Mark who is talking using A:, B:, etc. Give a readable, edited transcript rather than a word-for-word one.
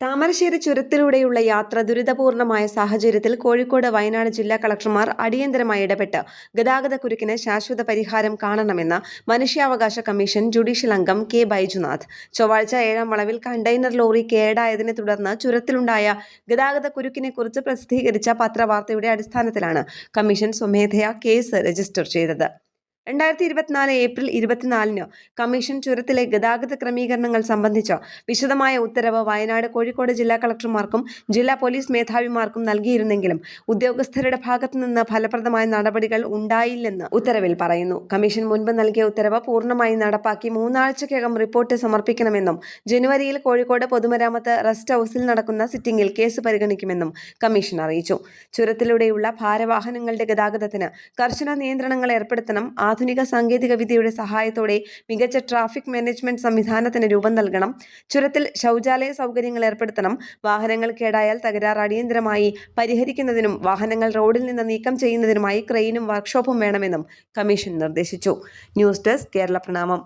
A: താമരശ്ശേരി ചുരത്തിലൂടെയുള്ള യാത്ര ദുരിതപൂർണമായ സാഹചര്യത്തിൽ കോഴിക്കോട് വയനാട് ജില്ലാ കളക്ടർമാർ അടിയന്തരമായി ഇടപെട്ട് ഗതാഗതക്കുരുക്കിന് ശാശ്വത പരിഹാരം കാണണമെന്ന് മനുഷ്യാവകാശ കമ്മീഷൻ ജുഡീഷ്യൽ അംഗം കെ ബൈജുനാഥ് ചൊവ്വാഴ്ച 7-ാം വളവിൽ കണ്ടെയ്നർ ലോറി കേടായതിനെ തുടർന്ന് ചുരത്തിലുണ്ടായ ഗതാഗതക്കുരുക്കിനെക്കുറിച്ച് പ്രസിദ്ധീകരിച്ച പത്രവാർത്തയുടെ അടിസ്ഥാനത്തിലാണ് കമ്മീഷൻ സ്വമേധയാ കേസ് രജിസ്റ്റർ ചെയ്തത്. 2024 ഏപ്രിൽ 24-ന് കമ്മീഷൻ ചുരത്തിലെ ഗതാഗത ക്രമീകരണങ്ങൾ സംബന്ധിച്ച വിശദമായ ഉത്തരവ് വയനാട്, കോഴിക്കോട് ജില്ലാ കളക്ടർമാർക്കും ജില്ലാ പോലീസ് മേധാവിമാർക്കും നൽകിയിരുന്നെങ്കിലും ഉദ്യോഗസ്ഥരുടെ ഭാഗത്തുനിന്ന് ഫലപ്രദമായ നടപടികൾ ഉണ്ടായില്ലെന്ന് ഉത്തരവിൽ പറയുന്നു. കമ്മീഷൻ മുൻപ് നൽകിയ ഉത്തരവ് പൂർണ്ണമായി നടപ്പാക്കി 3 ആഴ്ചയ്ക്കകം റിപ്പോർട്ട് സമർപ്പിക്കണമെന്നും ജനുവരിയിൽ കോഴിക്കോട് പൊതുമരാമത്ത് റെസ്റ്റ് ഹൌസിൽ നടക്കുന്ന സിറ്റിംഗിൽ കേസ് പരിഗണിക്കുമെന്നും കമ്മീഷൻ അറിയിച്ചു. ചുരത്തിലൂടെയുള്ള ഭാരവാഹനങ്ങളുടെ ഗതാഗതത്തിന് കർശന നിയന്ത്രണങ്ങൾ ഏർപ്പെടുത്തണം. ആധുനിക സാങ്കേതിക വിദ്യയുടെ സഹായത്തോടെ മികച്ച ട്രാഫിക് മാനേജ്മെന്റ് സംവിധാനത്തിന് രൂപം നൽകണം. ചുരത്തിൽ ശൗചാലയ സൗകര്യങ്ങൾ ഏർപ്പെടുത്തണം. വാഹനങ്ങൾ കേടായാൽ തകരാർ അടിയന്തരമായി പരിഹരിക്കുന്നതിനും വാഹനങ്ങൾ റോഡിൽ നിന്ന് നീക്കം ചെയ്യുന്നതിനുമായി ക്രെയിനും വർക്ക്ഷോപ്പും വേണമെന്നും കമ്മീഷൻ നിർദ്ദേശിച്ചു. ന്യൂസ് ഡെസ്ക് കേരള പ്രണാമം.